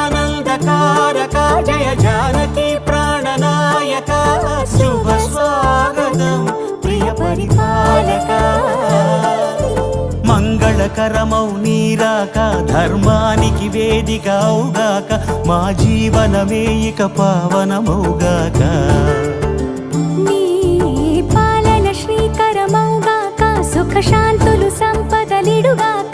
జగదానందకారక జయ జానకి ప్రాణనాయక శుభ స్వాగతం ప్రియ పరిపాలక మంగళకరమౌ నీరాక ధర్మానికి వేదిక అవుగాక మా జీవనమే ఇక పావనమౌగాక నీ పాలన శ్రీకరమౌగాక సుఖ శాంతులు సంపదలిడుగాక